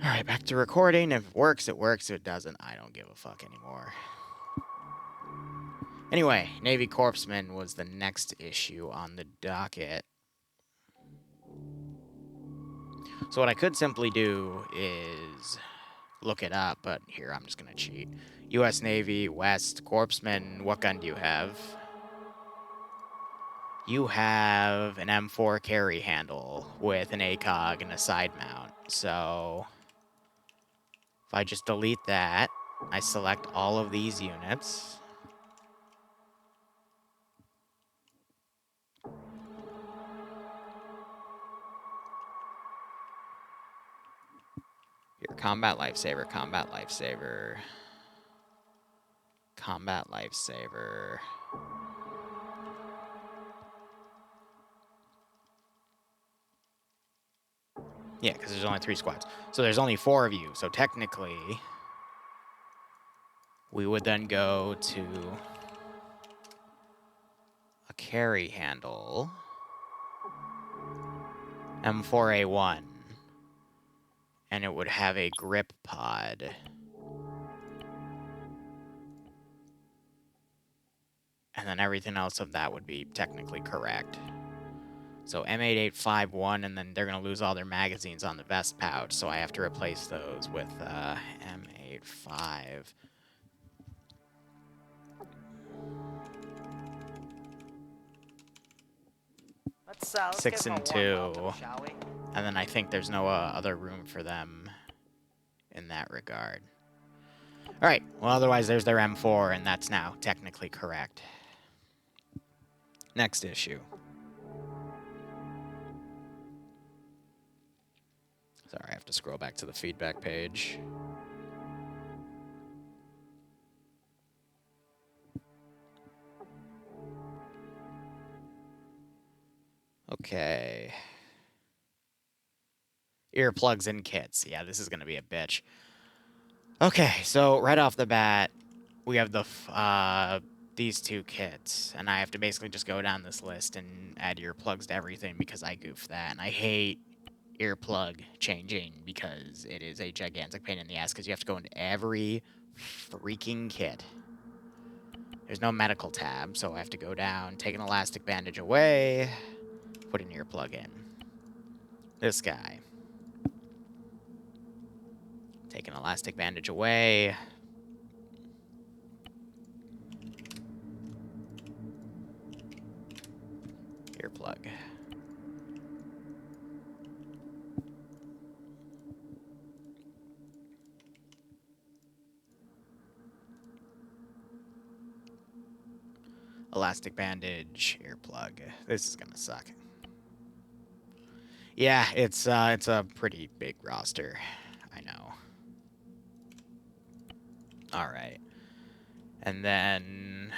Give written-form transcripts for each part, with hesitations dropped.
Alright, back to recording. If it works, it works. If it doesn't, I don't give a fuck anymore. Anyway, Navy Corpsman was the next issue on the docket. So what I could simply do is look it up, but here, I'm just gonna cheat. U.S. Navy, West, Corpsman, what gun do you have? You have an M4 carry handle with an ACOG and a side mount. So if I just delete that, I select all of these units. Here, combat lifesaver, combat lifesaver, combat lifesaver. Yeah, because there's only 3 squads. So there's only 4 of you. So technically, we would then go to a carry handle, M4A1, and it would have a grip pod. And then everything else of that would be technically correct. So M8851, and then they're going to lose all their magazines on the vest pouch, so I have to replace those with M85. Let's 6 give him and a warm 2. welcome, shall we? And then I think there's no other room for them in that regard. Alright, well otherwise there's their M4, and that's now technically correct. Next issue. Sorry, I have to scroll back to the feedback page. Okay. Earplugs and kits. Yeah, this is going to be a bitch. Okay, so right off the bat, we have these 2 kits, and I have to basically just go down this list and add earplugs to everything because I goofed that, and I hate earplug changing because it is a gigantic pain in the ass because you have to go into every freaking kit. There's no medical tab, so I have to go down, take an elastic bandage away, put an earplug in. This guy. Take an elastic bandage away. Earplug. Elastic bandage, earplug. This is gonna suck. Yeah, it's a pretty big roster. I know. Alright. And then...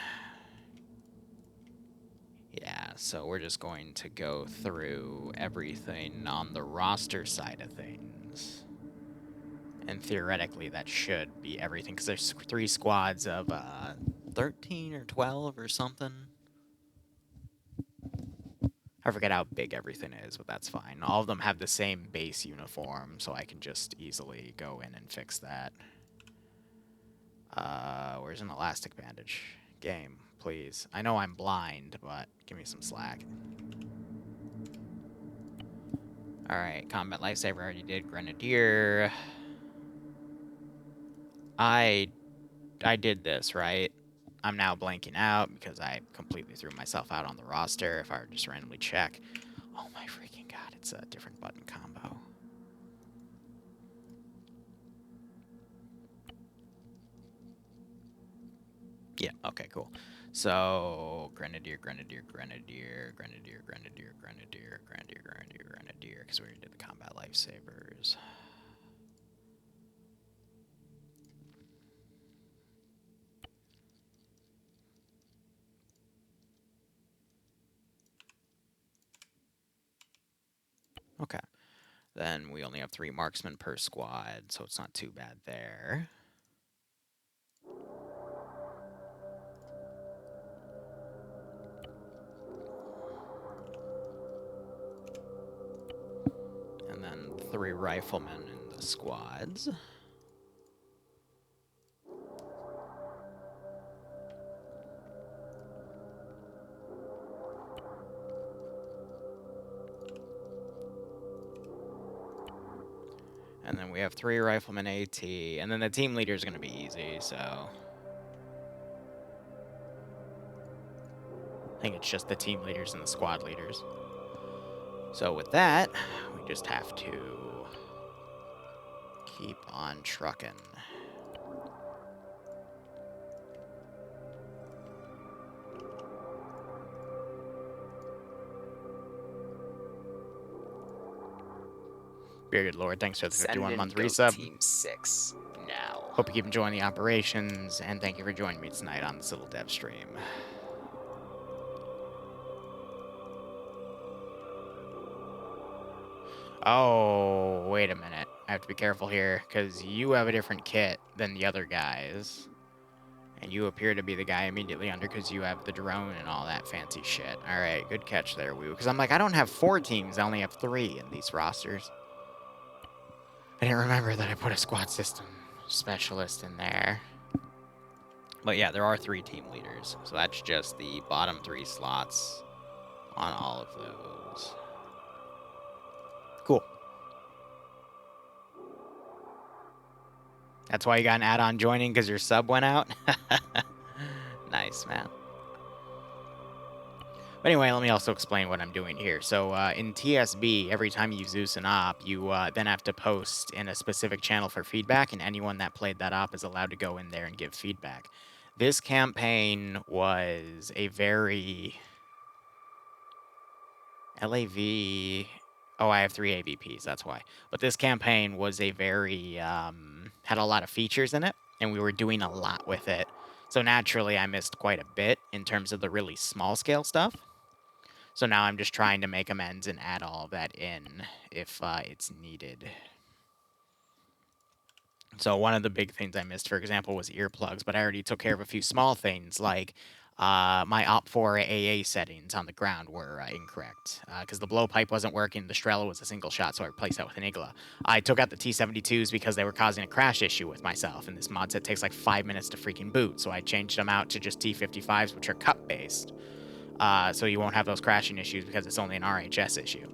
yeah, so we're just going to go through everything on the roster side of things. And theoretically, that should be everything, because there's 3 squads of 13 or 12 or something. I forget how big everything is, but that's fine. All of them have the same base uniform, so I can just easily go in and fix that. Where's an elastic bandage? Game, please. I know I'm blind, but give me some slack. Alright, combat lifesaver already did. Grenadier. I did this, right? I'm now blanking out because I completely threw myself out on the roster. If I were to just randomly check. Oh my freaking god, it's a different button combo. Yeah, okay, cool. So, Grenadier, Grenadier, Grenadier, Grenadier, Grenadier, Grenadier, Grenadier, Grenadier, Grenadier, because we already did the combat lifesavers. Okay. Then we only have 3 marksmen per squad, so it's not too bad there. And then 3 riflemen in the the squads. And then we have 3 riflemen AT, and then the team leader is going to be easy, so... I think it's just the team leaders and the squad leaders. So with that, we just have to keep on trucking. Bearded Lord, thanks for the 51-month resub. Team 6 now. Hope you keep enjoying the operations, and thank you for joining me tonight on this little dev stream. Oh, wait a minute. I have to be careful here, because you have a different kit than the other guys. And you appear to be the guy immediately under because you have the drone and all that fancy shit. Alright, good catch there, Woo. Because I'm like, I don't have 4 teams, I only have 3 in these rosters. I didn't remember that I put a squad system specialist in there. But yeah, there are 3 team leaders. So that's just the bottom 3 slots on all of those. Cool. That's why you got an add-on joining, because your sub went out? Nice, man. But anyway, let me also explain what I'm doing here. So in TSB, every time you Zeus an op, you then have to post in a specific channel for feedback, and anyone that played that op is allowed to go in there and give feedback. This campaign was a very... LAV... Oh, I have 3 AVPs, that's why. But this campaign was a very... had a lot of features in it, and we were doing a lot with it. So naturally, I missed quite a bit in terms of the really small-scale stuff. So now I'm just trying to make amends and add all of that in if it's needed. So one of the big things I missed, for example, was earplugs, but I already took care of a few small things, like my OP4 AA settings on the ground were incorrect, because the blowpipe wasn't working, the Strela was a single shot, so I replaced that with an Igla. I took out the T-72s because they were causing a crash issue with myself, and this mod set takes like 5 minutes to freaking boot, so I changed them out to just T-55s, which are cup-based. So you won't have those crashing issues because it's only an RHS issue.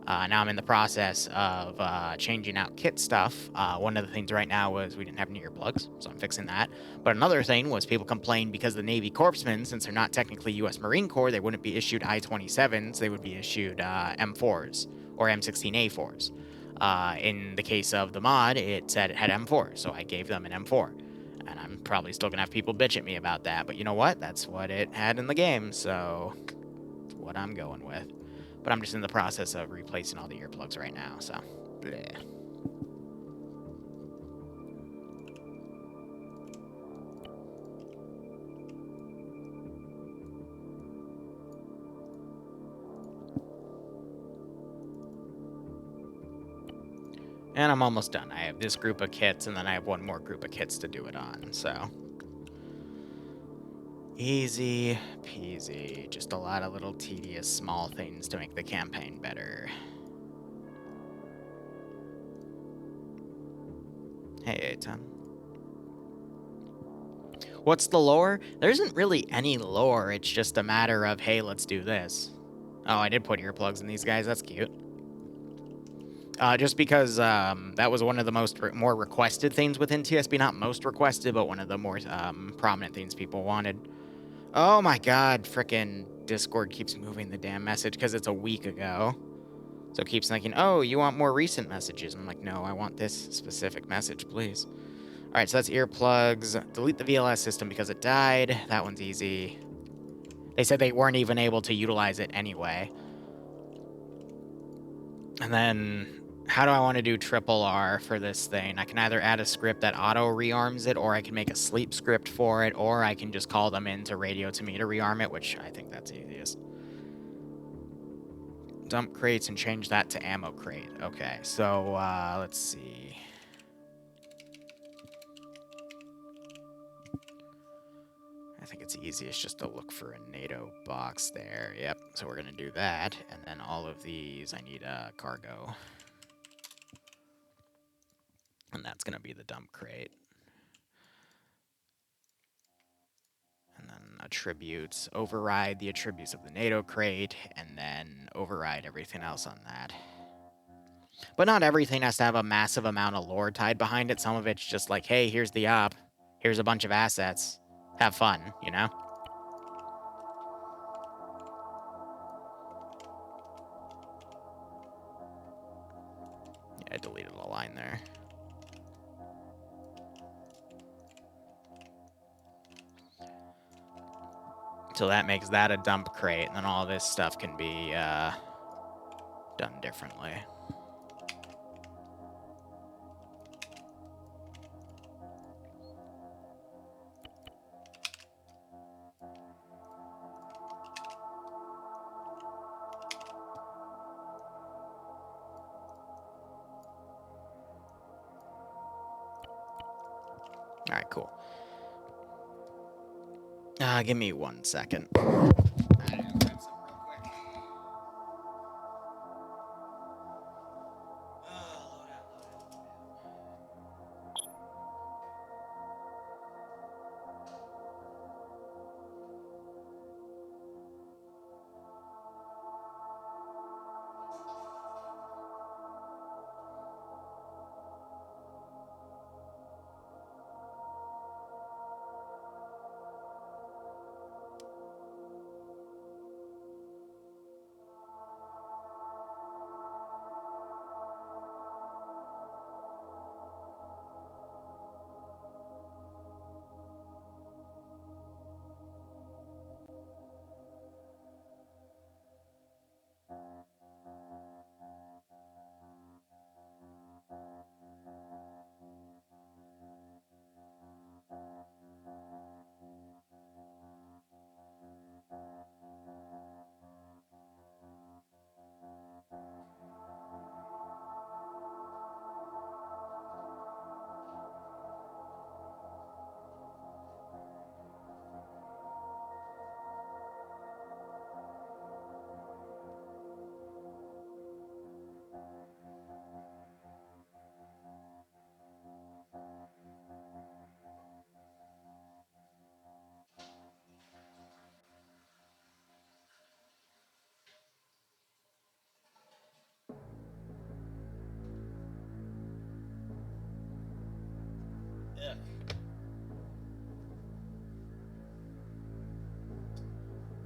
Now I'm in the process of changing out kit stuff. One of the things right now was we didn't have any earplugs, so I'm fixing that. But another thing was people complained because the Navy Corpsmen, since they're not technically U.S. Marine Corps, they wouldn't be issued I-27s, they would be issued M4s or M16A4s. In the case of the mod, it said it had M4, so I gave them an M4. And I'm probably still going to have people bitch at me about that, but you know what? That's what it had in the game, so it's what I'm going with. But I'm just in the process of replacing all the earplugs right now, so bleh. And I'm almost done. I have this group of kits, and then I have one more group of kits to do it on, so... Easy peasy. Just a lot of little tedious small things to make the campaign better. Hey, Aton. What's the lore? There isn't really any lore. It's just a matter of, hey, let's do this. Oh, I did put earplugs in these guys. That's cute. Just because that was one of the more requested things within TSB. Not most requested, but one of the more prominent things people wanted. Oh my god, frickin' Discord keeps moving the damn message because it's a week ago. So it keeps thinking, oh, you want more recent messages. I'm like, no, I want this specific message, please. Alright, so that's earplugs. Delete the VLS system because it died. That one's easy. They said they weren't even able to utilize it anyway. And then, how do I want to do triple R for this thing? I can either add a script that auto-rearms it, or I can make a sleep script for it, or I can just call them in to radio to me to rearm it, which I think that's easiest. Dump crates and change that to ammo crate. Okay, so, let's see. I think it's easiest just to look for a NATO box there. Yep, so we're gonna do that. And then all of these, I need cargo. And that's going to be the dump crate. And then attributes, override the attributes of the NATO crate, and then override everything else on that. But not everything has to have a massive amount of lore tied behind it. Some of it's just like, hey, here's the op. Here's a bunch of assets. Have fun, you know? Yeah, I deleted a line there. So that makes that a dump crate, and then all this stuff can be done differently. All right, cool. Give me 1 second.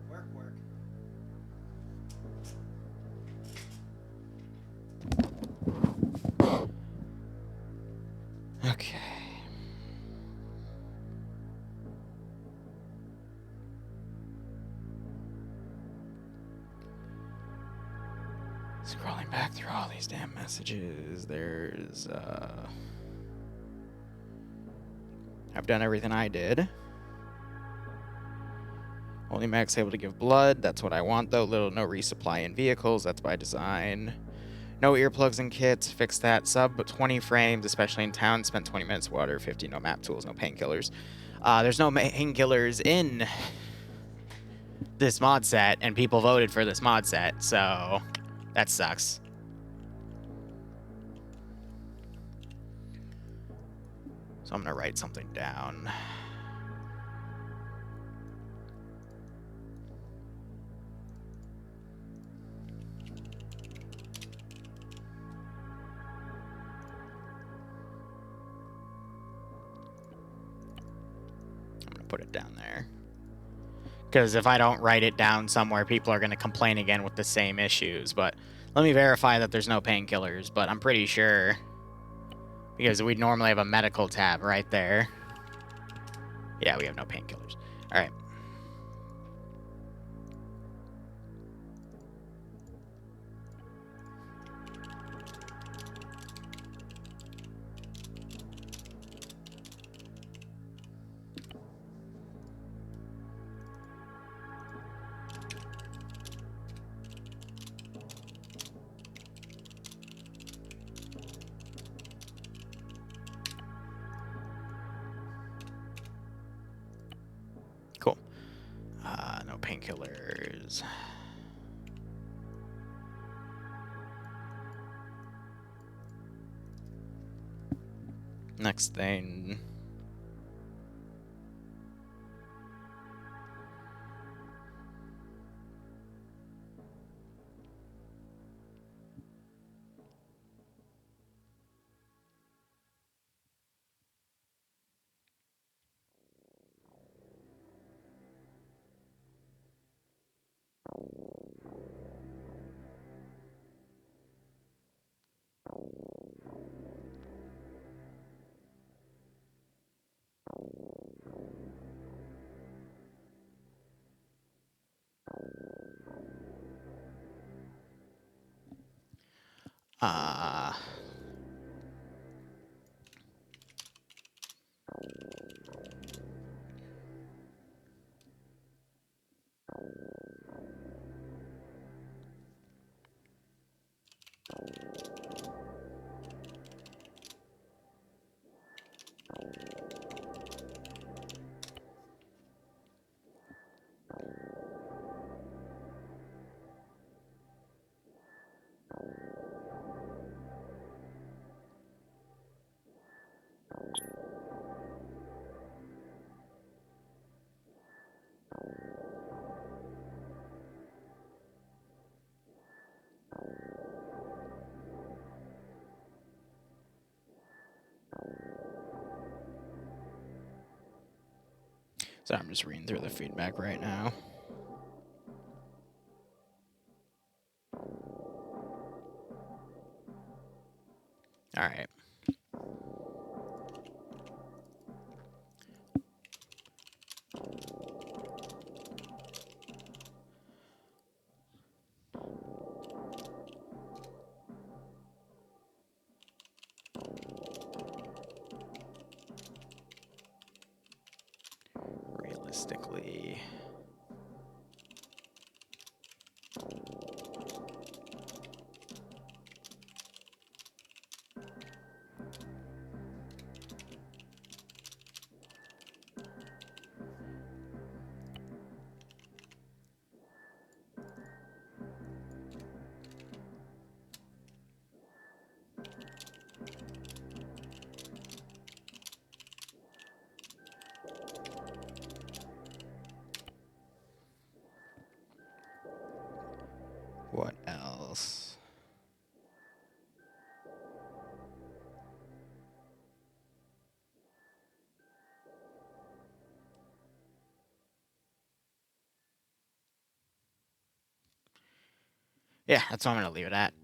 Work. Okay. Scrolling back through all these damn messages, there's, I've done everything I did. Only max able to give blood, that's what I want though. No resupply in vehicles, that's by design. No earplugs and kits, fix that. Sub 20 frames, especially in town. Spent 20 minutes water, 50 no map tools, no painkillers. There's no painkillers in this mod set, and people voted for this mod set, so that sucks. So I'm gonna write something down. I'm gonna put it down there. Because if I don't write it down somewhere, people are gonna complain again with the same issues. But let me verify that there's no painkillers, but I'm pretty sure. Because we'd normally have a medical tab right there. Yeah, we have no painkillers. All right. Cool. No painkillers. Next thing. So I'm just reading through the feedback right now. All right. Realistically. What else? Yeah, that's what I'm going to leave it at.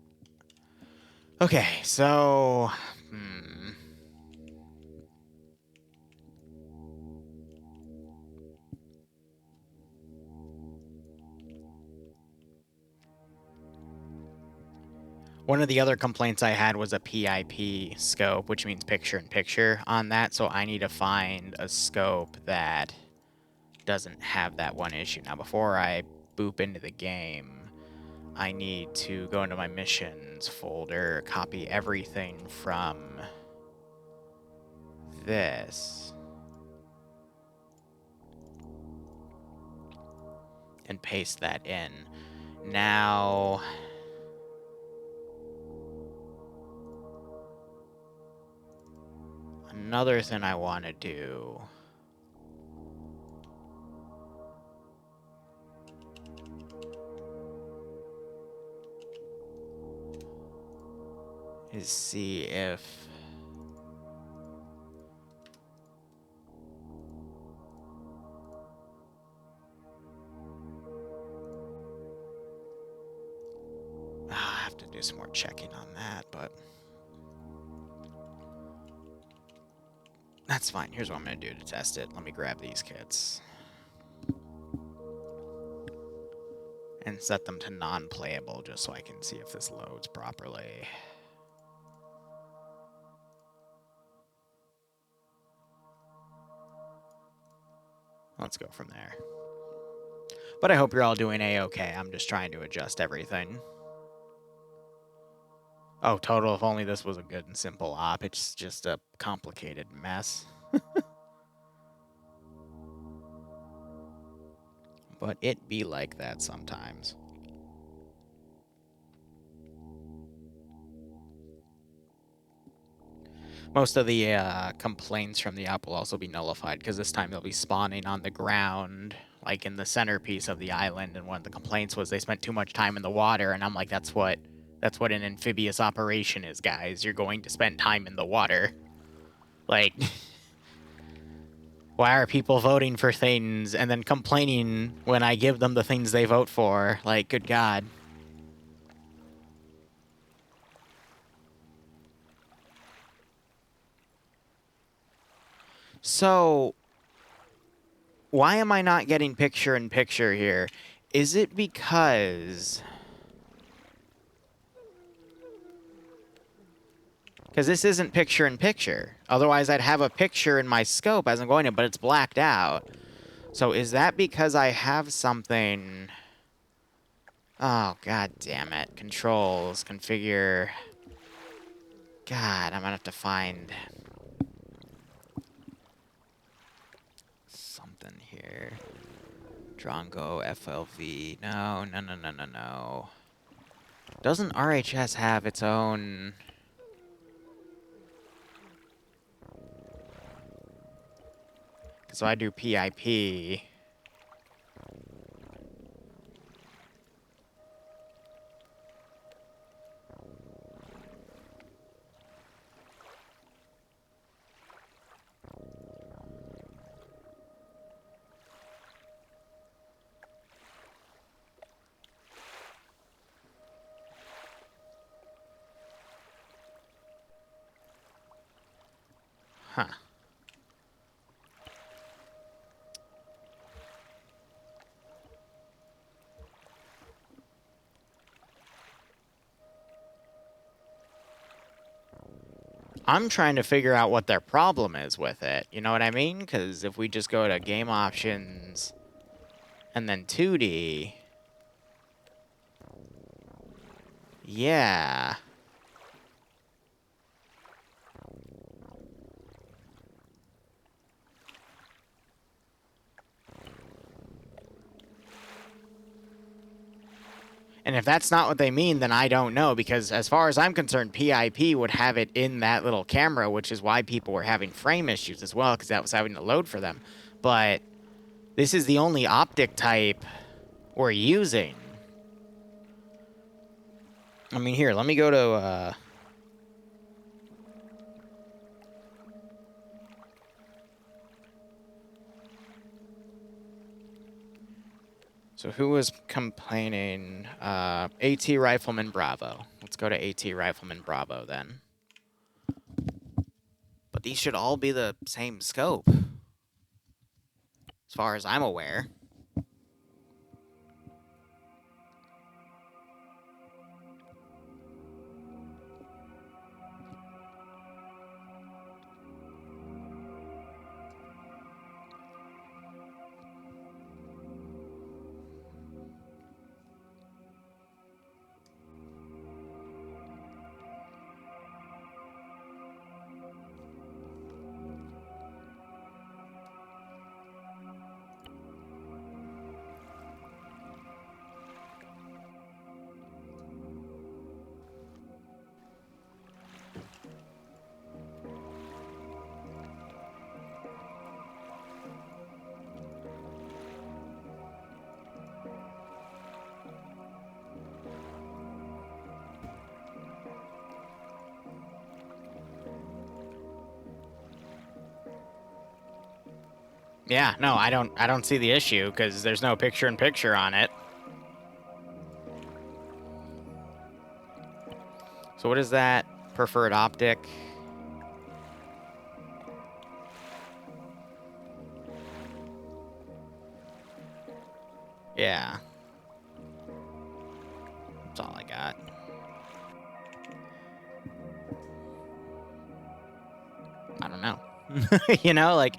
Okay, so... One of the other complaints I had was a PIP scope, which means picture-in-picture on that, so I need to find a scope that doesn't have that one issue. Now, before I boop into the game, I need to go into my missions folder, copy everything from this, and paste that in. Now... another thing I want to do is see if... I have to do some more checking on that, but... that's fine. Here's what I'm going to do to test it. Let me grab these kits. And set them to non-playable just so I can see if this loads properly. Let's go from there. But I hope you're all doing A-okay. I'm just trying to adjust everything. Oh, total, if only this was a good and simple op. It's just a complicated mess. But it be like that sometimes. most of the complaints from the app will also be nullified, because this time they'll be spawning on the ground, like in the centerpiece of the island, and one of the complaints was they spent too much time in the water, and I'm like, that's what an amphibious operation is, guys. You're going to spend time in the water. Like, why are people voting for things and then complaining when I give them the things they vote for? Like, good God. So, why am I not getting picture-in-picture here? Is it because... Because this isn't picture-in-picture. Otherwise, I'd have a picture in my scope as I'm going in, but it's blacked out. So is that because I have something... Oh, god damn it. Controls, configure... God, I'm gonna have to find... something here. Drongo, FLV... No, no, no, no, no, no. Doesn't RHS have its own... So I do PIP... Huh. I'm trying to figure out what their problem is with it. You know what I mean? Because if we just go to game options and then 2D... Yeah. And if that's not what they mean, then I don't know, because as far as I'm concerned, PIP would have it in that little camera, which is why people were having frame issues as well, because that was having to load for them. But this is the only optic type we're using. I mean, here, let me go to... So who was complaining? AT Rifleman Bravo. Let's go to AT Rifleman Bravo then. But these should all be the same scope, as far as I'm aware. Yeah, no, I don't see the issue, because there's no picture-in-picture on it. So what is that? Preferred optic? Yeah. That's all I got. I don't know. You know, like,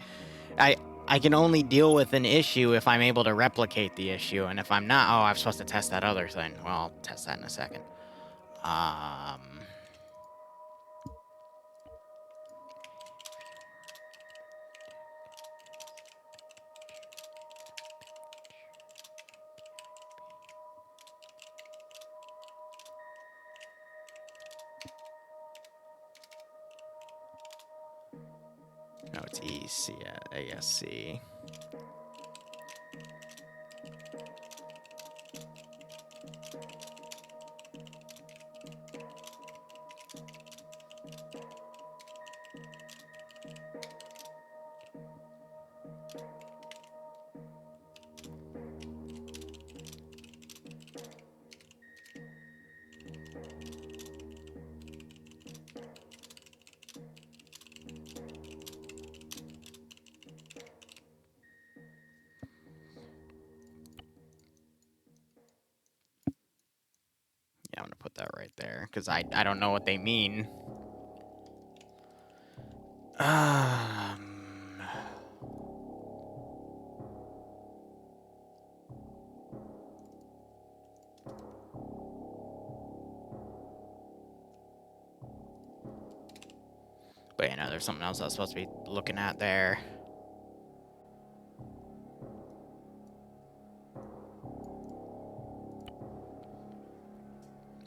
I can only deal with an issue if I'm able to replicate the issue, and if I'm not, oh, I'm supposed to test that other thing. Well, I'll test that in a second. No, it's EC, ASC. Yeah, I'm gonna put that right there because I don't know what they mean. But you know, there's something else I was supposed to be looking at there.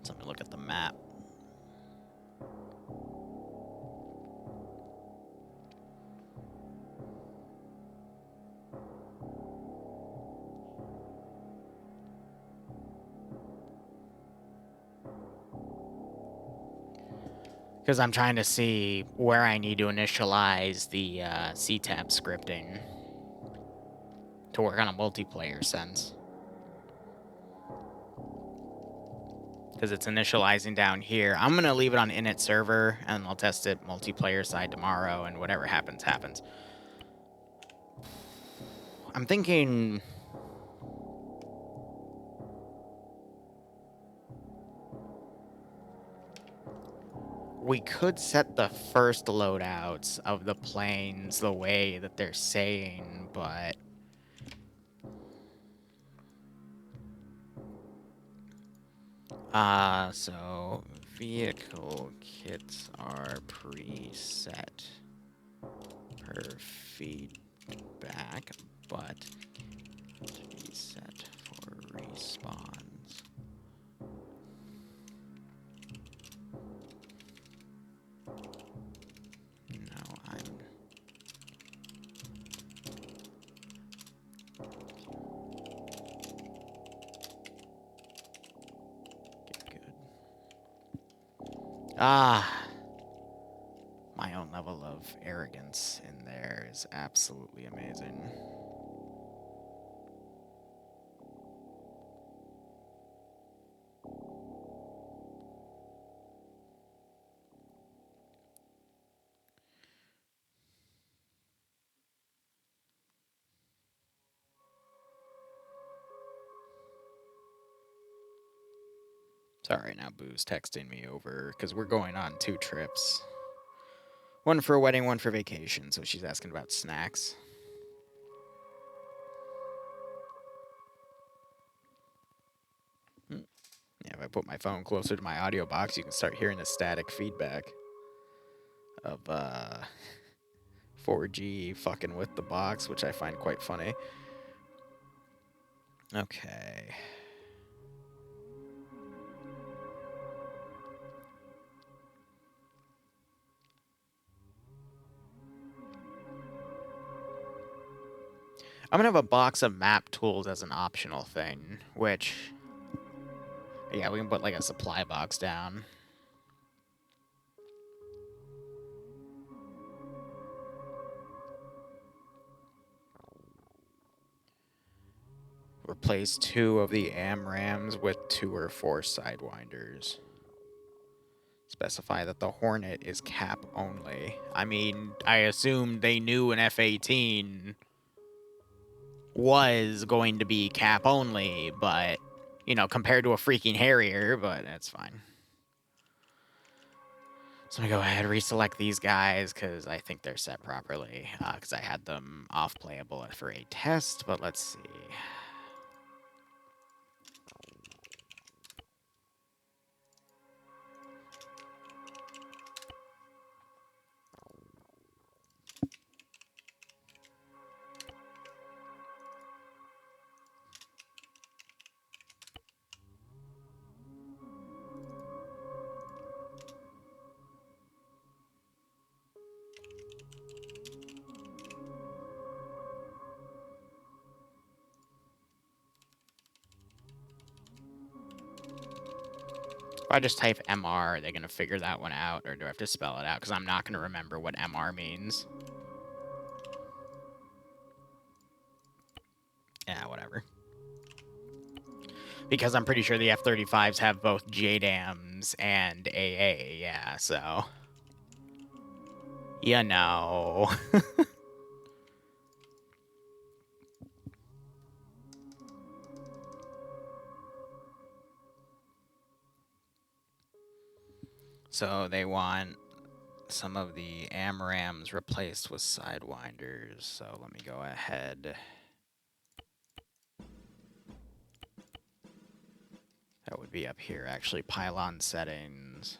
So let me look at the map. Because I'm trying to see where I need to initialize the CTAB scripting to work on a multiplayer sense. Because it's initializing down here. I'm going to leave it on init server, and I'll test it multiplayer side tomorrow, and whatever happens, happens. I'm thinking... we could set the first loadouts of the planes the way that they're saying, but... so vehicle kits are preset per feedback, but to be set for respawns. No, I'm... good. My own level of arrogance in there is absolutely amazing. Sorry, now Boo's texting me over, because we're going on 2 trips. One for a wedding, one for vacation, so she's asking about snacks. Yeah, if I put my phone closer to my audio box, you can start hearing the static feedback of 4G fucking with the box, which I find quite funny. Okay. I'm gonna have a box of map tools as an optional thing, which... yeah, we can put like a supply box down. Replace 2 of the AMRAMs with 2 or 4 Sidewinders. Specify that the Hornet is cap only. I mean, I assume they knew an F-18 was going to be cap only, but, you know, compared to a freaking Harrier, but that's fine. So I'm gonna go ahead and reselect these guys, because I think they're set properly, because I had them off-playable for a test, but let's see. I just type MR, are they going to figure that one out, or do I have to spell it out? Because I'm not going to remember what MR means. Yeah, whatever. Because I'm pretty sure the F-35s have both JDAMs and AA, yeah, so... You know... So they want some of the AMRAMs replaced with Sidewinders, so let me go ahead. That would be up here, actually, pylon settings.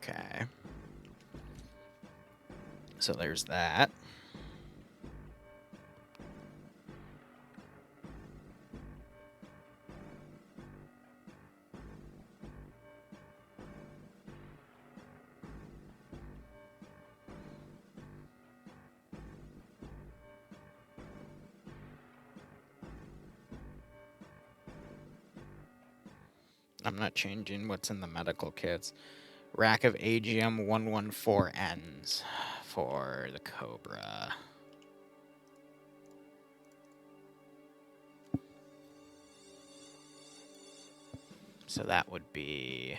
Okay. So there's that. I'm not changing what's in the medical kits. Rack of AGM 114Ns for the Cobra. So that would be...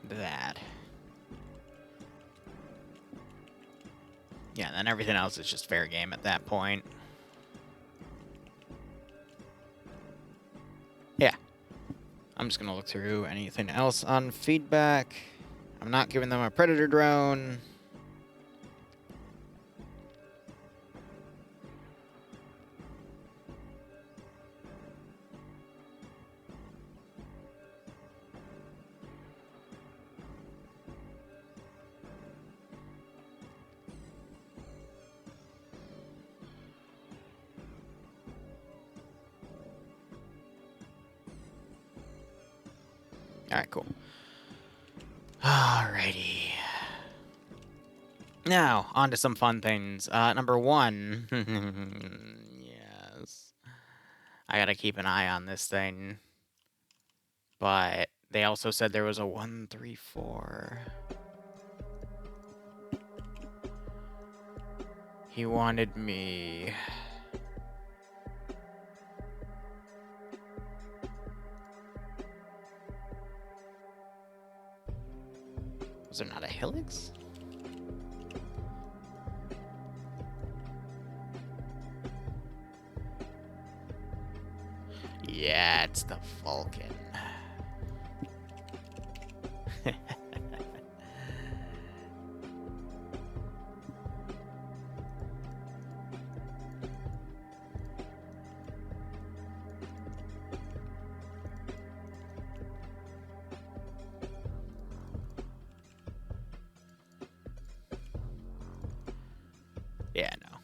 that. Yeah, then everything else is just fair game at that point. Yeah. I'm just gonna look through anything else on feedback. I'm not giving them a Predator drone. Alright, cool. Alrighty. Now, on to some fun things. Number one. Yes. I gotta keep an eye on this thing. But they also said there was a 134. He wanted me... Was there not a Helix? Yeah, it's the Vulcan. Yeah, no.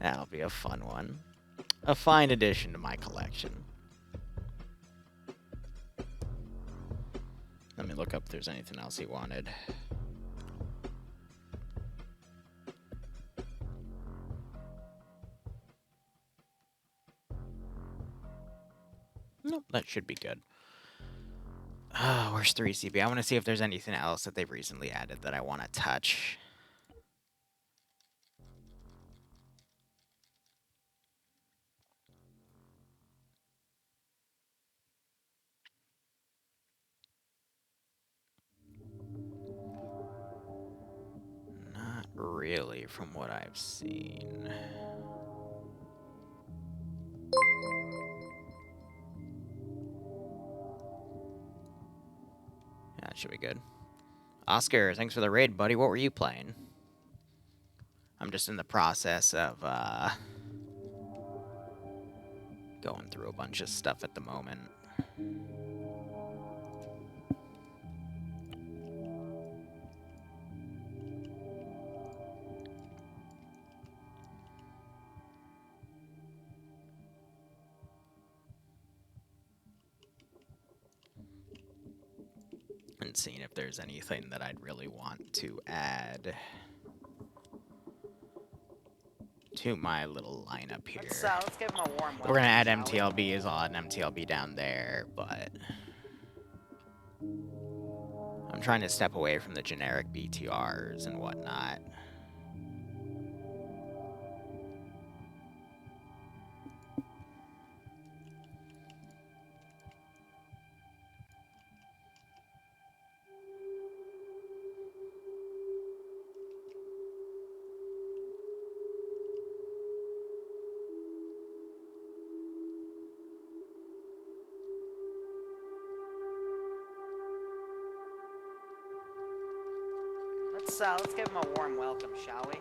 That'll be a fun one. A fine addition to my collection. Let me look up if there's anything else he wanted. Nope, that should be good. Where's 3CB? I want to see if there's anything else that they've recently added that I want to touch. from what I've seen. Yeah, that should be good. Oscar, thanks for the raid, buddy. What were you playing? I'm just in the process of going through a bunch of stuff at the moment. And seeing if there's anything that I'd really want to add to my little lineup here. Let's give him a warm welcome. We're gonna add MTLB as I'll add an MTLB down there, but I'm trying to step away from the generic BTRs and whatnot. Let's give him a warm welcome, shall we?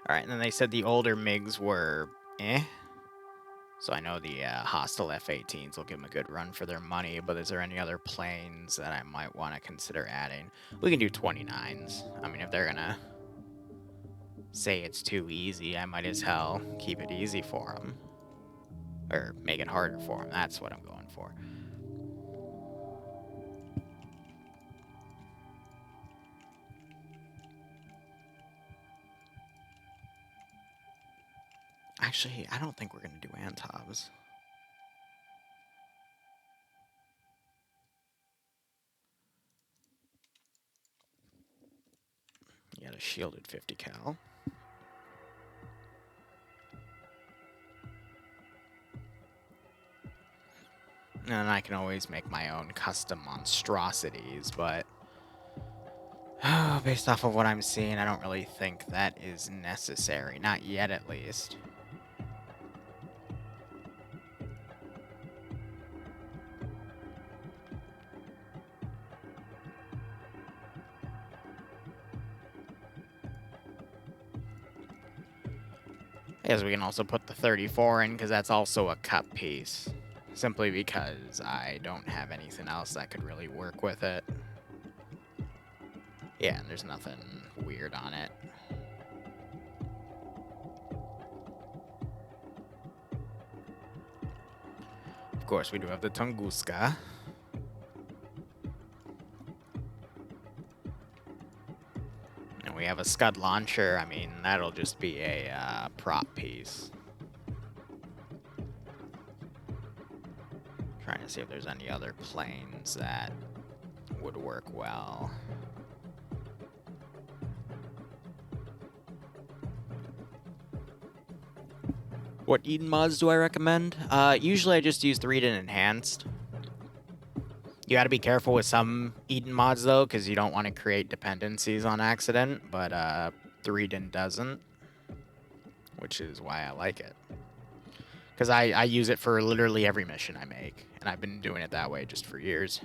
Alright, and then they said the older MiGs were eh. So I know the hostile F-18s will give them a good run for their money, but is there any other planes that I might want to consider adding? We can do 29s. I mean, if they're gonna say it's too easy, I might as hell keep it easy for them. Or make it harder for them. That's what I'm going for. Actually, I don't think we're going to do Antovs. You got a shielded 50 cal. And I can always make my own custom monstrosities, but based off of what I'm seeing, I don't really think that is necessary. Not yet, at least. Yes, we can also put the 34 in, because that's also a cut piece. Simply because I don't have anything else that could really work with it. Yeah, and there's nothing weird on it. Of course, we do have the Tunguska. And we have a Scud launcher. I mean, that'll just be a prop piece. Trying to see if there's any other planes that would work well. What Eden mods do I recommend? Usually I just use 3-Din Enhanced. You gotta be careful with some Eden mods though, because you don't want to create dependencies on accident, but 3-Din doesn't, which is why I like it. Because I use it for literally every mission I make, and I've been doing it that way just for years.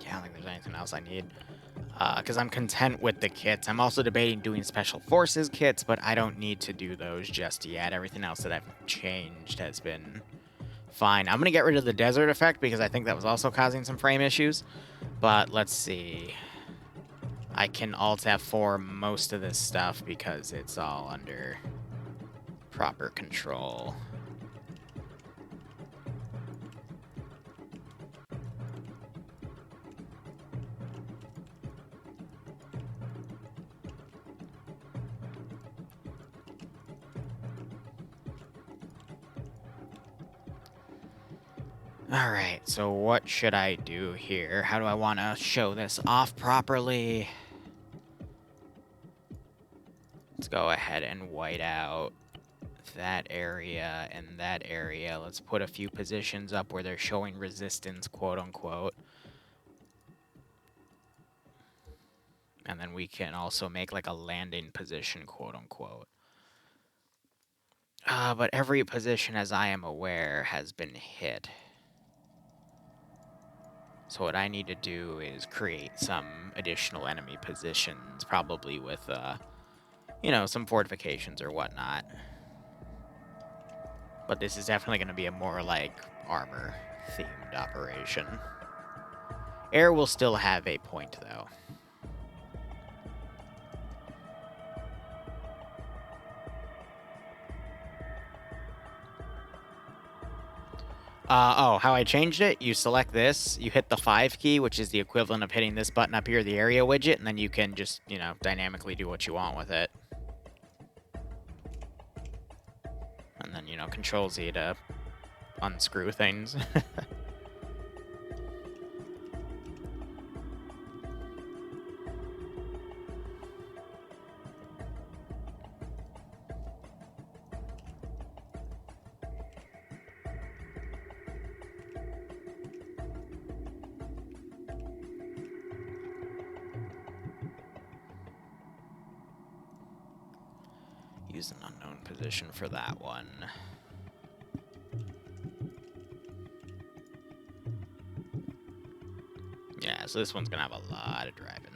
Yeah, I don't think there's anything else I need. Because I'm content with the kits. I'm also debating doing Special Forces kits, but I don't need to do those just yet. Everything else that I've changed has been fine. I'm going to get rid of the desert effect because I think that was also causing some frame issues. But let's see. I can Alt F4 most of this stuff because it's all under proper control. Alright, so what should I do here? How do I want to show this off properly? Let's go ahead and white out that area and that area. Let's put a few positions up where they're showing resistance, quote unquote. And then we can also make like a landing position, quote unquote. But every position, as I am aware, has been hit. So what I need to do is create some additional enemy positions, probably with, you know, some fortifications or whatnot. But this is definitely going to be a more, like, armor-themed operation. Air will still have a point, though. Oh, how I changed it? You select this, you hit the 5 key, which is the equivalent of hitting this button up here, the area widget, and then you can just, you know, dynamically do what you want with it. And then, you know, Control-Z to unscrew things. Use an unknown position for that one. Yeah, so this one's gonna have a lot of driving.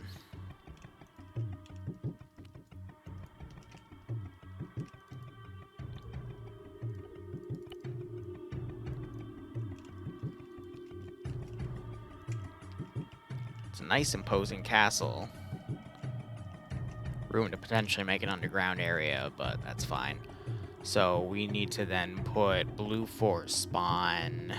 It's a nice imposing castle. Room to potentially make an underground area, but that's fine. So we need to then put blue force spawn.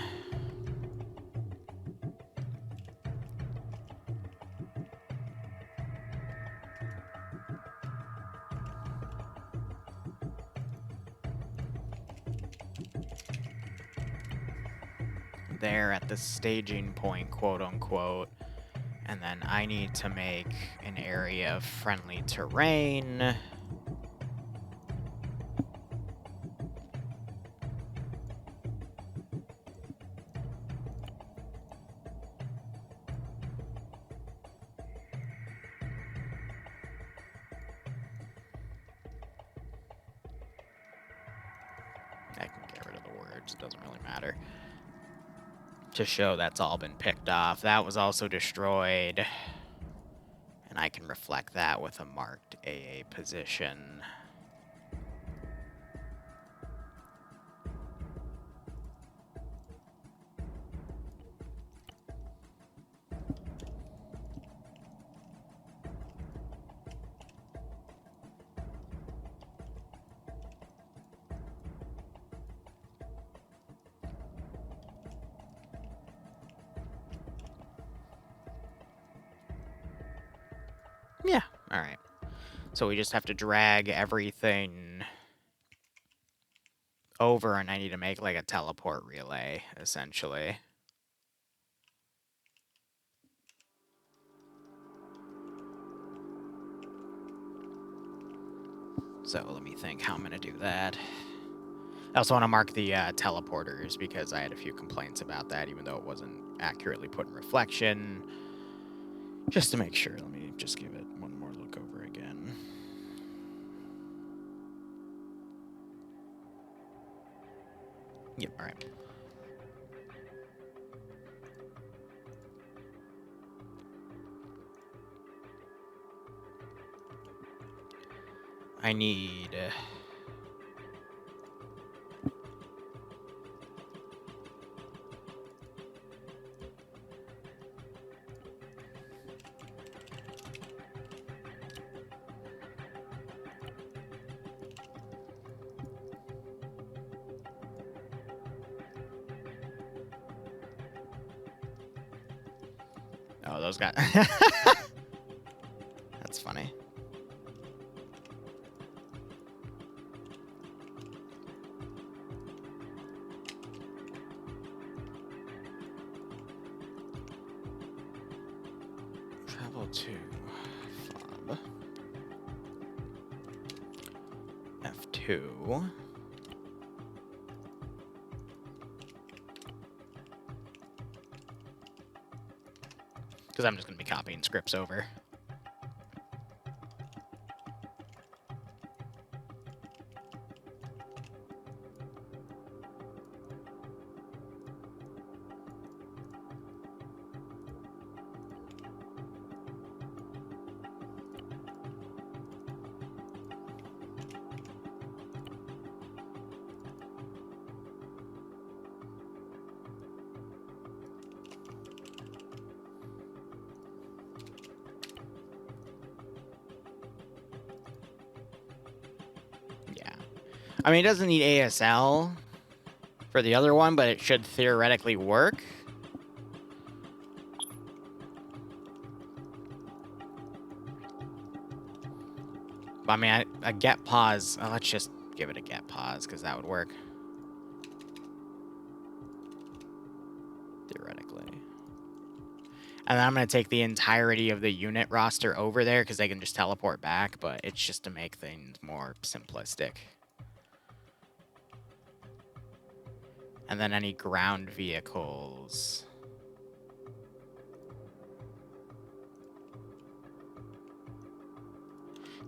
There at the staging point, quote unquote. And then I need to make an area of friendly terrain. I can get rid of the words, it doesn't really matter. To show that's all been picked off. That was also destroyed. And I can reflect that with a marked AA position. Yeah, alright. So we just have to drag everything over, and I need to make like a teleport relay, essentially. So let me think how I'm going to do that. I also want to mark the teleporters because I had a few complaints about that, even though it wasn't accurately put in reflection. Just to make sure, let me just give it one more look over again. Yep, all right. I need... Oh, those guys. That's funny. Travel to FOB. F2. Because I'm just going to be copying scripts over. Yeah. I mean, it doesn't need ASL for the other one, but it should theoretically work. I mean, a get pause. Let's just give it a get pause, because that would work. Theoretically. And then I'm going to take the entirety of the unit roster over there, because they can just teleport back, but it's just to make things more simplistic. And then any ground vehicles.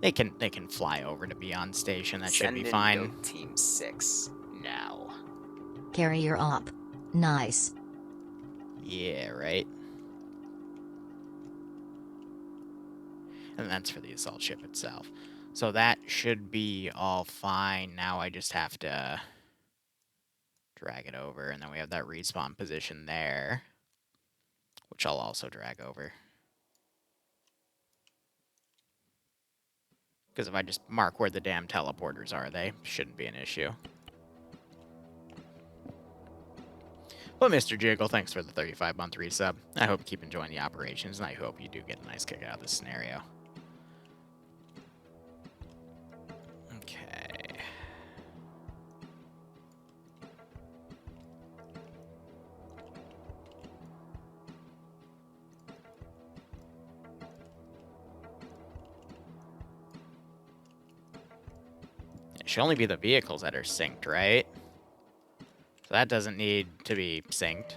They can fly over to be on station. That should be fine. Send in Goat Team 6 now. Carrier up. Nice. Yeah, right. And that's for the assault ship itself. So that should be all fine. Now I just have to drag it over, and then we have that respawn position there, which I'll also drag over. Because if I just mark where the damn teleporters are, they shouldn't be an issue. But Mr. Jiggle, thanks for the 35-month resub. I hope you keep enjoying the operations, and I hope you do get a nice kick out of this scenario. Okay. It should only be the vehicles that are synced, right? So that doesn't need to be synced.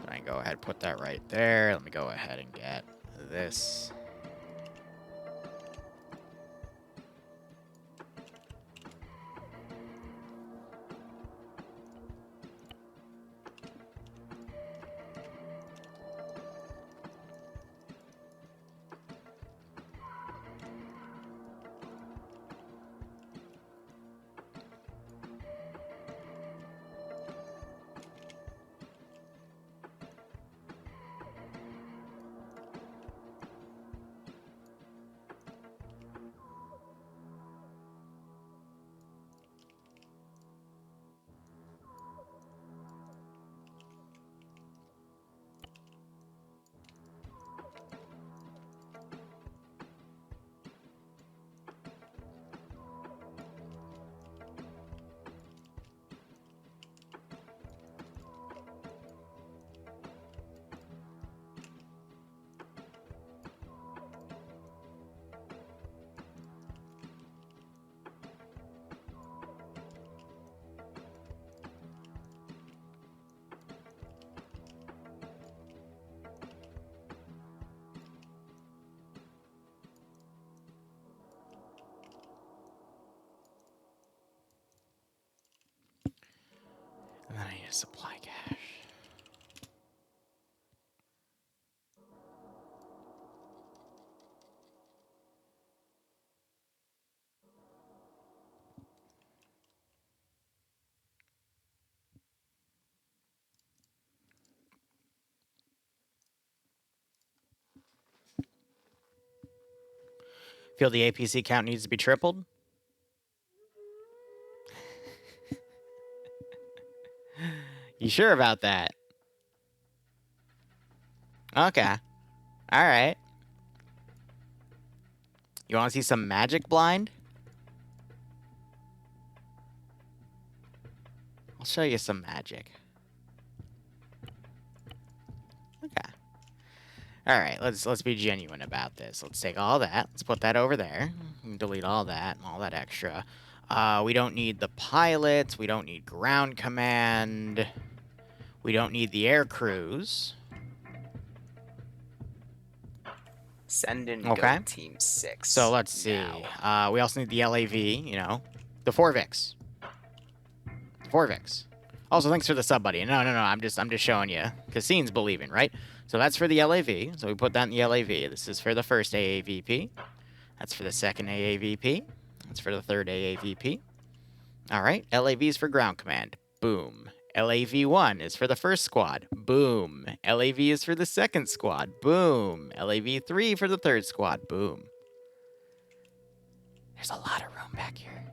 I go ahead and put that right there. Let me go ahead and get this. And then I need to supply cache. Feel the APC count needs to be tripled? You sure about that? Okay. Alright. You want to see some magic blind? I'll show you some magic. Okay. Alright, let's be genuine about this. Let's take all that. Let's put that over there. Delete all that and all that extra. We don't need the pilots. We don't need ground command. We don't need the air crews. Send in Okay. Go Team 6. So let's see. now. We also need the LAV, you know, the 4 VIX. 4 VIX. Also, thanks for the sub, buddy. No, I'm just showing you, because seeing's believing, right? So that's for the LAV. So we put that in the LAV. This is for the first AAVP. That's for the second AAVP. That's for the third AAVP. All right. LAV is for ground command. Boom. LAV-1 is for the first squad. Boom. LAV is for the second squad. Boom. LAV-3 for the third squad. Boom. There's a lot of room back here.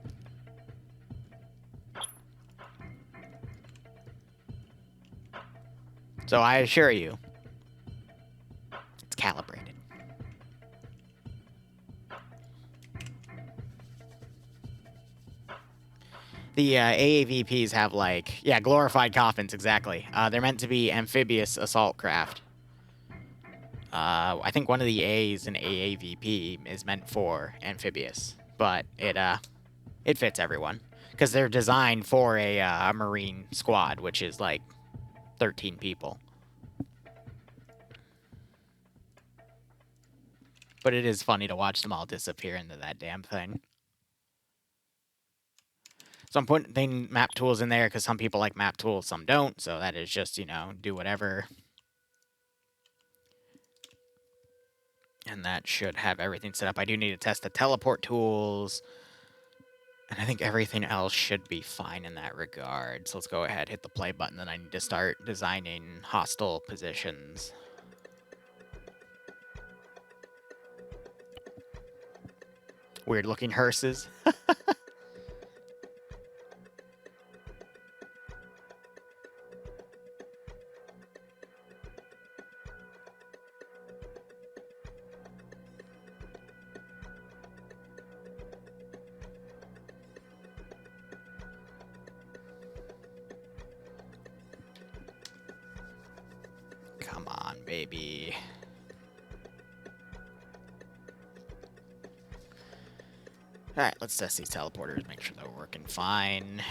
So I assure you, it's calibrated. The AAVPs have, like, yeah, glorified coffins, exactly. They're meant to be amphibious assault craft. I think one of the A's in AAVP is meant for amphibious, but it fits everyone. Because they're designed for a Marine squad, which is, like, 13 people. But it is funny to watch them all disappear into that damn thing. So I'm putting map tools in there because some people like map tools, some don't. So that is just, you know, do whatever. And that should have everything set up. I do need to test the teleport tools. And I think everything else should be fine in that regard. So let's go ahead, hit the play button, then I need to start designing hostile positions. Weird looking hearses. Come on, baby. Alright, let's test these teleporters, make sure they're working fine.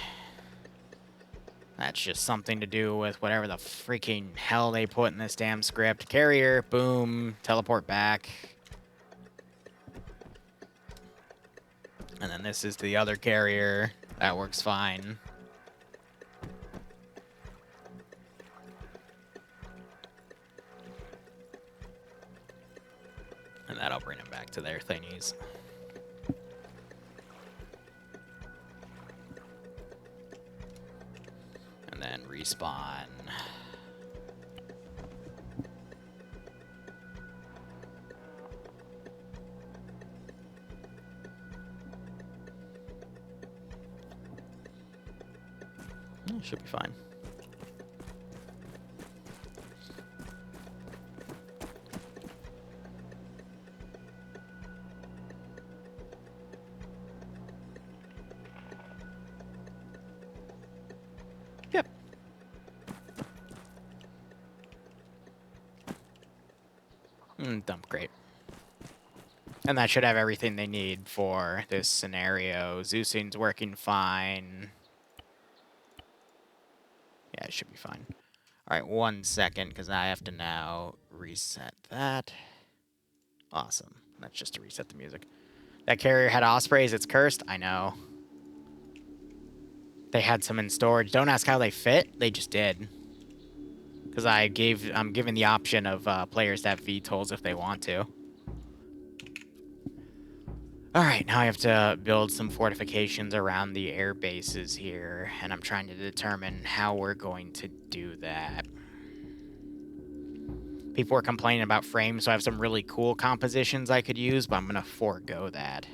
That's just something to do with whatever the freaking hell they put in this damn script. Carrier, boom, teleport back. And then this is the other carrier. That works fine. And that'll bring them back to their thingies. And then respawn. Should be fine. Yep. Dump crate. And that should have everything they need for this scenario. Zeusing's working fine. Yeah, it should be fine. All right, 1 second, because I have to now reset that. Awesome. That's just to reset the music. That carrier had ospreys. It's cursed. I know. They had some in storage. Don't ask how they fit. They just did. Because I'm giving the option of players to have VTOLs if they want to. Alright, now I have to build some fortifications around the air bases here, and I'm trying to determine how we're going to do that. People were complaining about frames, so I have some really cool compositions I could use, but I'm going to forego that.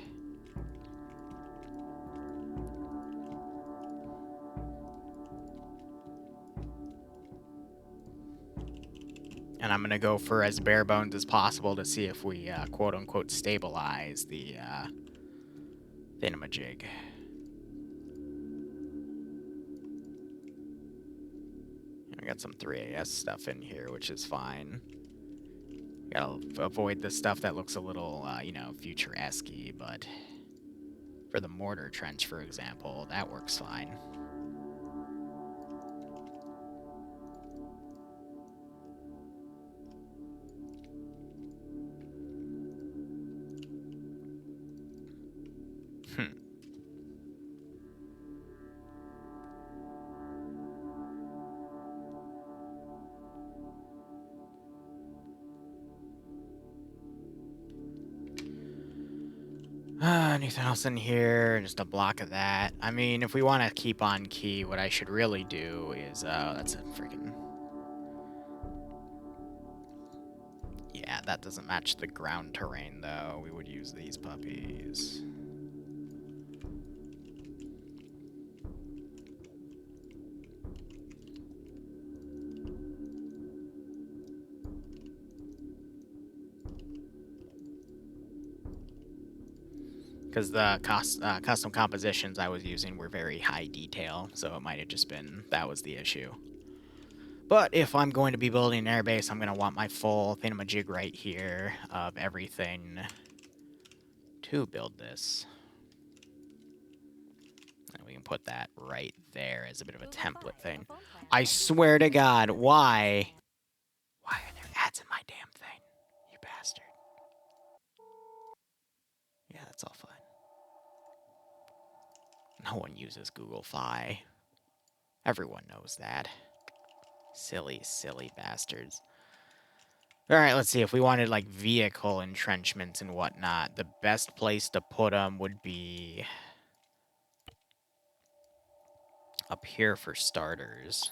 And I'm going to go for as bare bones as possible to see if we, quote-unquote, stabilize the thingamajig. I got some 3AS stuff in here, which is fine. Gotta avoid the stuff that looks a little, you know, future-esque-y, but For the mortar trench, for example, that works fine. Anything else in here? Just a block of that. I mean, if we want to keep on key, what I should really do is, that's a freaking... Yeah, that doesn't match the ground terrain, though. We would use these puppies. Because the custom compositions I was using were very high detail, so it might have just been that was the issue. But if I'm going to be building an airbase, I'm going to want my full thingamajig right here of everything to build this. And we can put that right there as a bit of a template thing. I swear to God, why? Why are there ads in my damn thing? You bastard. Yeah, that's all fine. No one uses Google Fi. Everyone knows that. Silly, silly bastards. Alright, let's see. If we wanted, like, vehicle entrenchments and whatnot, the best place to put them would be up here for starters.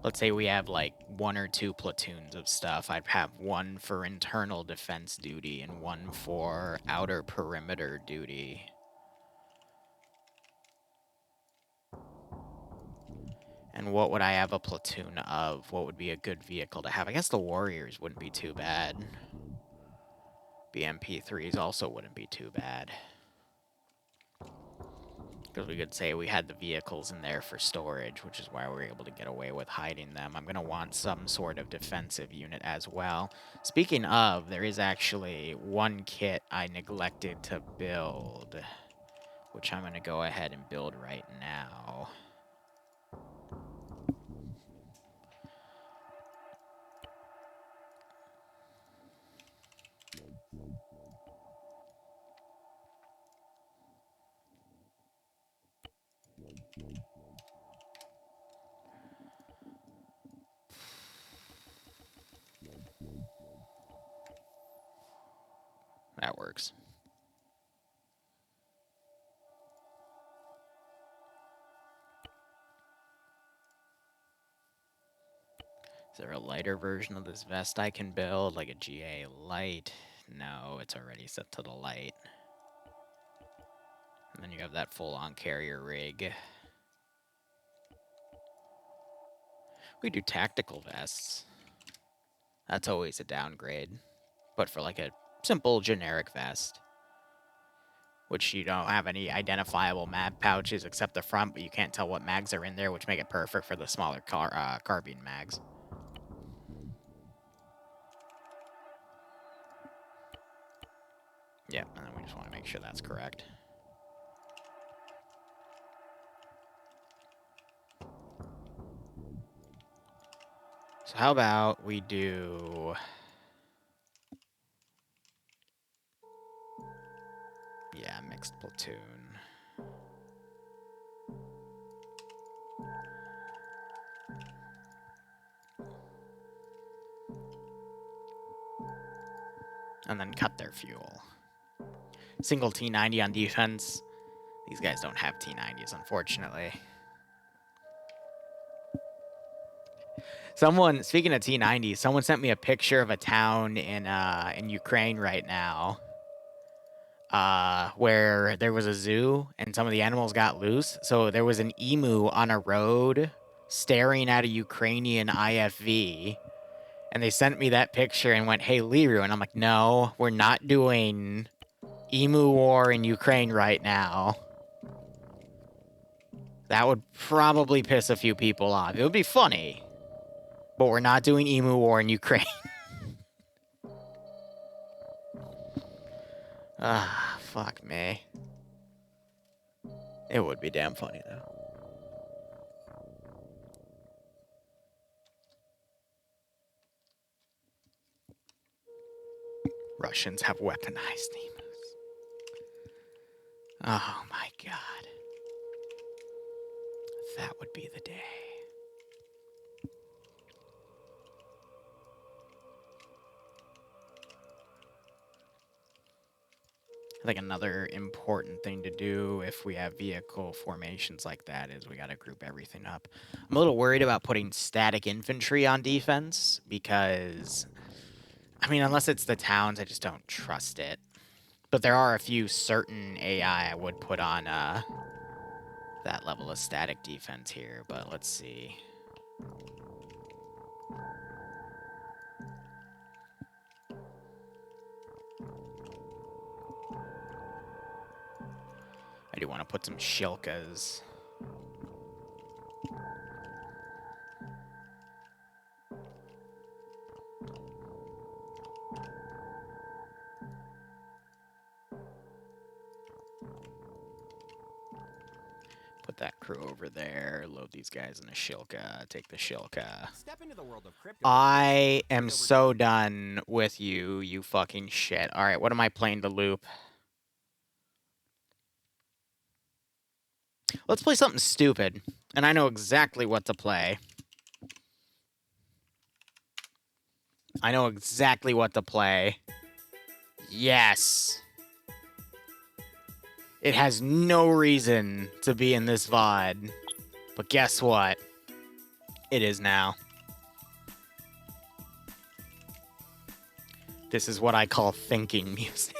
Let's say we have, like, 1 or 2 platoons of stuff. I'd have one for internal defense duty and one for outer perimeter duty. And what would I have a platoon of? What would be a good vehicle to have? I guess the Warriors wouldn't be too bad. BMP-3s also wouldn't be too bad. Because we could say we had the vehicles in there for storage, which is why we were able to get away with hiding them. I'm going to want some sort of defensive unit as well. Speaking of, there is actually one kit I neglected to build, which I'm going to go ahead and build right now. That works. Is there a lighter version of this vest I can build, like a GA light? No, it's already set to the light. And then you have that full-on carrier rig. We do tactical vests. That's always a downgrade. But for like a simple generic vest. Which you don't have any identifiable mag pouches except the front, but you can't tell what mags are in there, which make it perfect for the smaller carbine mags. Yep, and then we just want to make sure that's correct. So how about we do... Yeah, mixed platoon. And then cut their fuel. Single T90 on defense. These guys don't have T90s, unfortunately. Someone, speaking of T90s, someone sent me a picture of a town in Ukraine right now. Where there was a zoo and some of the animals got loose. So there was an emu on a road staring at a Ukrainian IFV. And they sent me that picture and went, "Hey, Liru." And I'm like, no, we're not doing emu war in Ukraine right now. That would probably piss a few people off. It would be funny. But we're not doing emu war in Ukraine. Ah, fuck me. It would be damn funny, though. Russians have weaponized emus. Oh my god. That would be the day. I think another important thing to do if we have vehicle formations like that is we gotta group everything up. I'm a little worried about putting static infantry on defense because, I mean, unless it's the towns, I just don't trust it. But there are a few certain AI I would put on that level of static defense here, but let's see. I do want to put some Shilkas. Put that crew over there, load these guys in a Shilka, take the Shilka. Step into the world of crypto. I am so done with you, you fucking shit. Alright, what am I playing to loop? Let's play something stupid, and I know exactly what to play. I know exactly what to play. Yes! It has no reason to be in this VOD, but guess what? It is now. This is what I call thinking music.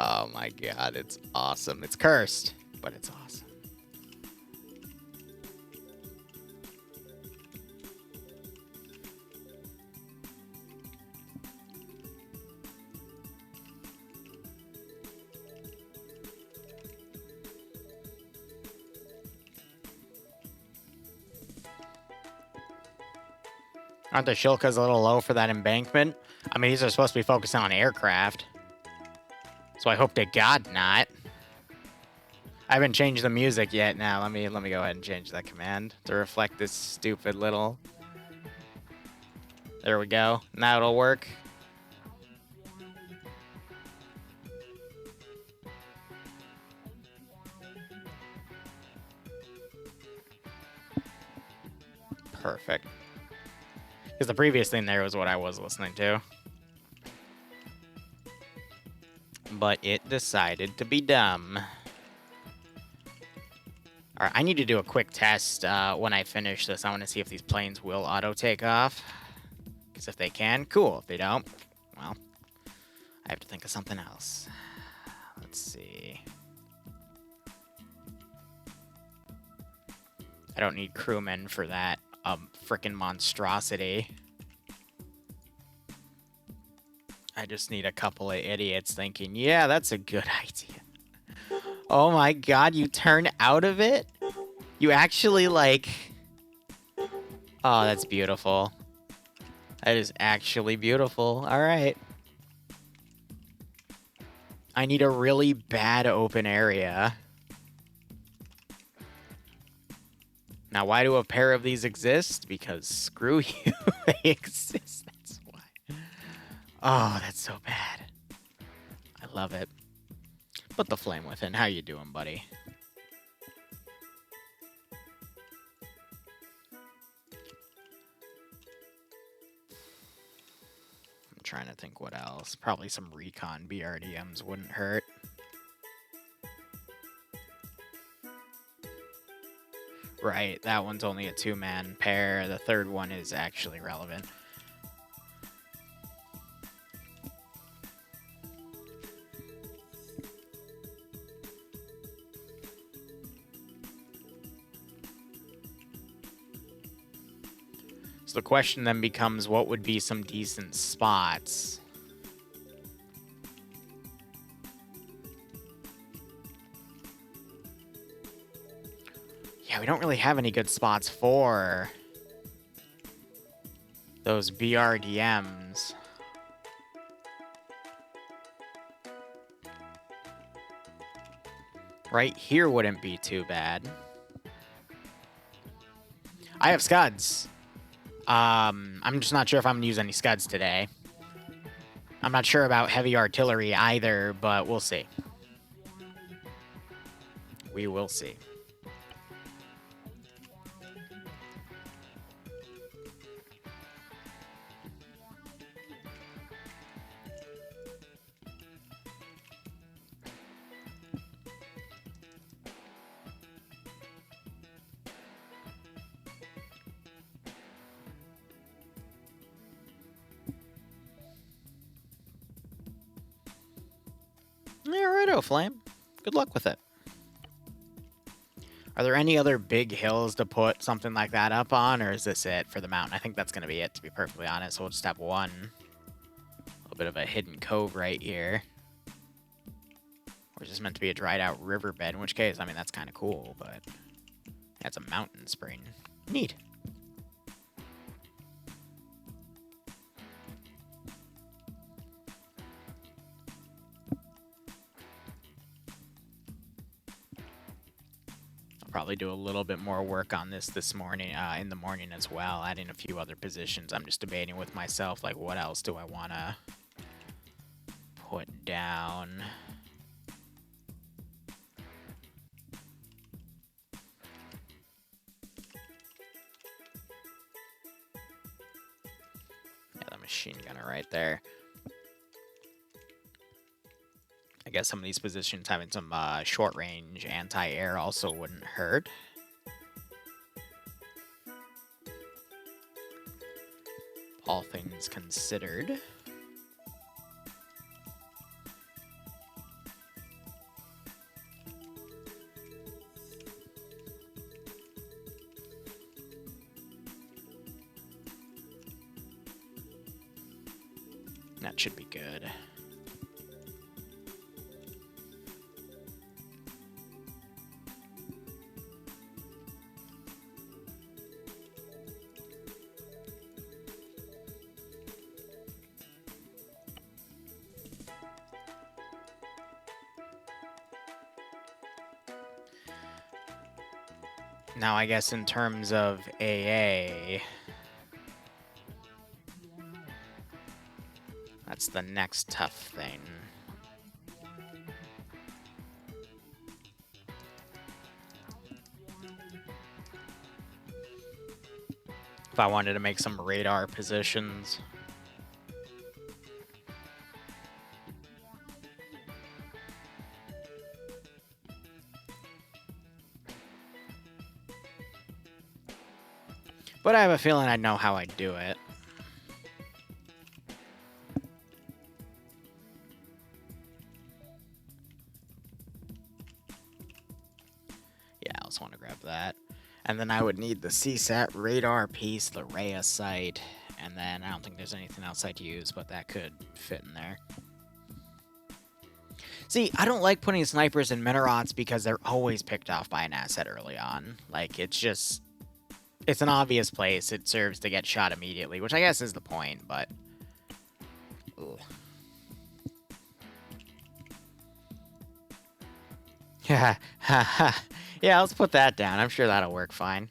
Oh my god, it's awesome. It's cursed, but it's awesome. Aren't the Shilkas a little low for that embankment? I mean, these are supposed to be focusing on aircraft. So I hope to God not. I haven't changed the music yet. Now let me go ahead and change that command to reflect this stupid little. There we go. Now it'll work. Perfect. Because the previous thing there was what I was listening to. But it decided to be dumb. Alright, I need to do a quick test when I finish this. I want to see if these planes will auto-take off. Because if they can, cool. If they don't, well, I have to think of something else. Let's see. I don't need crewmen for that frickin' monstrosity. I just need a couple of idiots thinking, yeah, that's a good idea. Oh my god, you turn out of it? You actually, like... Oh, that's beautiful. That is actually beautiful. Alright. I need a really bad open area. Now, why do a pair of these exist? Because screw you, they exist. That's why. Oh, that's so bad. I love it. Put the flame within. How you doing, buddy? I'm trying to think what else. Probably some recon BRDMs wouldn't hurt. Right, that one's only a two-man pair. The third one is actually relevant. So the question then becomes, what would be some decent spots? Yeah, we don't really have any good spots for those BRDMs. Right here wouldn't be too bad. I have scuds. I'm just not sure if I'm going to use any scuds today. I'm not sure about heavy artillery either, but we'll see. We will see. Yeah, righto, Flame. Good luck with it. Are there any other big hills to put something like that up on, or is this it for the mountain? I think that's going to be it, to be perfectly honest. So we'll just have one. A little bit of a hidden cove right here. Or is this meant to be a dried out riverbed? In which case, I mean, that's kind of cool, but that's a mountain spring. Neat. Probably do a little bit more work on this morning, in the morning as well, adding a few other positions. I'm just debating with myself, like, what else do I want to put down? Yeah, the machine gunner right there. I guess some of these positions having some short-range anti-air also wouldn't hurt. All things considered. That should be good. Now, I guess in terms of AA, that's the next tough thing. If I wanted to make some radar positions. But I have a feeling I know how I'd do it. Yeah, I also want to grab that. And then I would need the CSAT radar piece, the Rhea sight, and then I don't think there's anything else I'd use, but that could fit in there. See, I don't like putting snipers in Minorots because they're always picked off by an asset early on. Like, it's just... It's an obvious place. It serves to get shot immediately, which I guess is the point, but... Ugh. Yeah, yeah, let's put that down. I'm sure that'll work fine.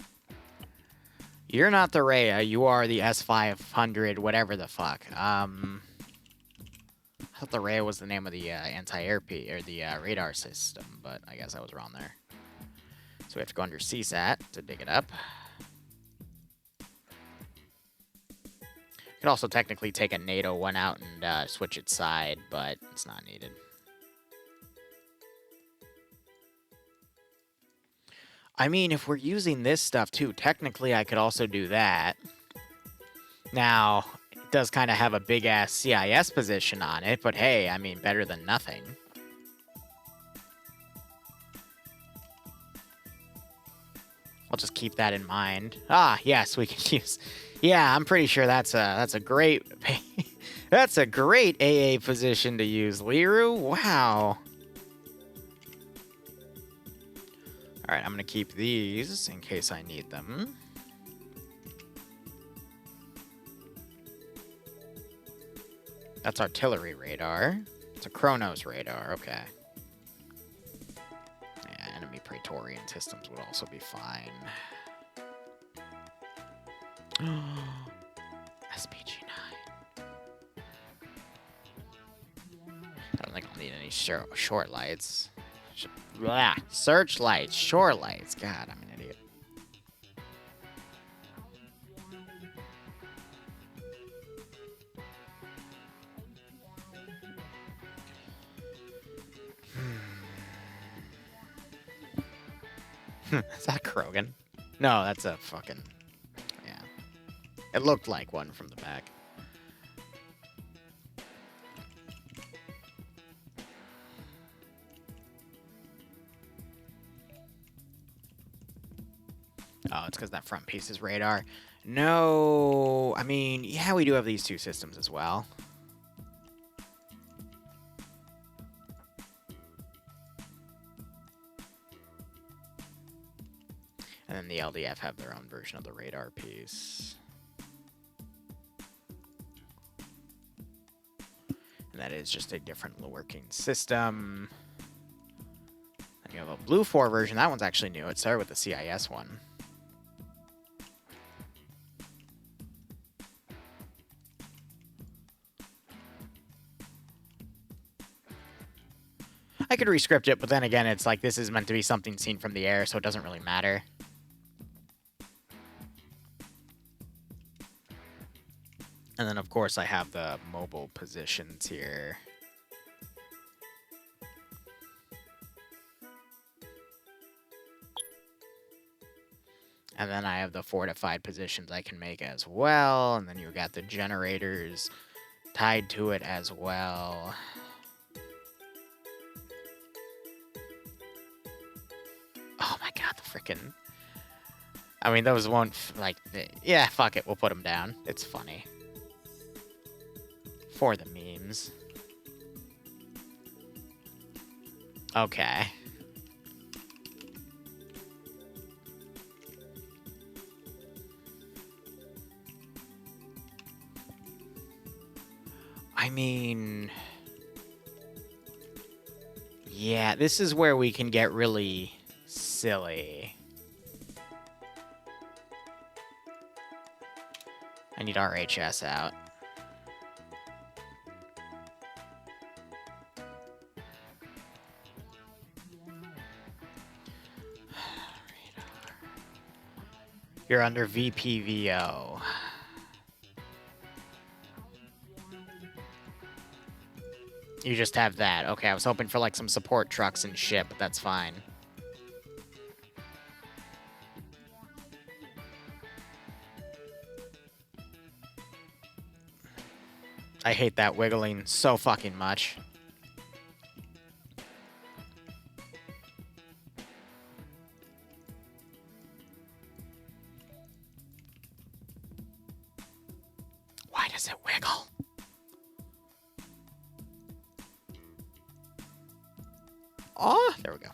You're not the Rhea. You are the S500, whatever the fuck. I thought the Rhea was the name of the anti-air or the radar system, but I guess I was wrong there. So we have to go under CSAT to dig it up. Could also technically take a NATO one out and switch its side, but it's not needed. I mean, if we're using this stuff too, technically I could also do that. Now, it does kind of have a big-ass CIS position on it, but hey, I mean, better than nothing. I'll just keep that in mind. Ah, yes, we can use... Yeah, I'm pretty sure that's a great that's a great AA position to use, Liru. Wow. All right, I'm gonna keep these in case I need them. That's artillery radar. It's a Chronos radar. Okay. Yeah, enemy Praetorian systems would also be fine. SPG-9. I don't think I'll need any short lights. Searchlights, shore lights. God, I'm an idiot. Is that Krogan? No, that's a fucking... Yeah. It looked like one from the back. Oh, it's because that front piece is radar. No, I mean, yeah, we do have these two systems as well. And then the LDF have their own version of the radar piece. And that is just a different working system. And you have a Blue 4 version. That one's actually new. It started with the CIS one. I could rescript it, but then again, it's like this is meant to be something seen from the air, so it doesn't really matter. And then, of course, I have the mobile positions here. And then I have the fortified positions I can make as well. And then you got the generators tied to it as well. Oh my god, the frickin'... I mean, those won't, like... Yeah, fuck it, we'll put them down. It's funny. For the memes. Okay. I mean... Yeah, this is where we can get really silly. I need RHS out. You're under VPVO. You just have that. Okay, I was hoping for like some support trucks and shit, but that's fine. I hate that wiggling so fucking much. Why does it wiggle? Oh, there we go.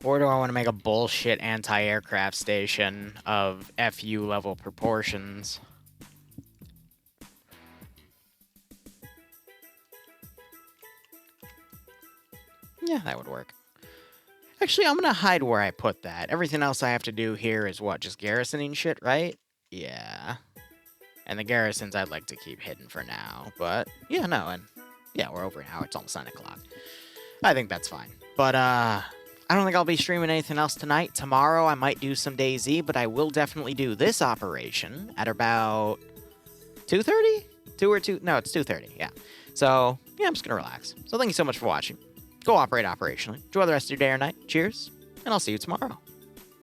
Or do I want to make a bullshit anti-aircraft station of FU level proportions? Yeah, that would work. Actually, I'm going to hide where I put that. Everything else I have to do here is what? Just garrisoning shit, right? Yeah. And the garrisons I'd like to keep hidden for now. But, yeah, no, and yeah, we're over now. It's almost 9 o'clock. I think that's fine. But, I don't think I'll be streaming anything else tonight. Tomorrow I might do some DayZ, but I will definitely do this operation at about 2:30? 2 or 2? No, it's 2:30, yeah. So, yeah, I'm just going to relax. So thank you so much for watching. Go operate operationally. Enjoy the rest of your day or night. Cheers, and I'll see you tomorrow.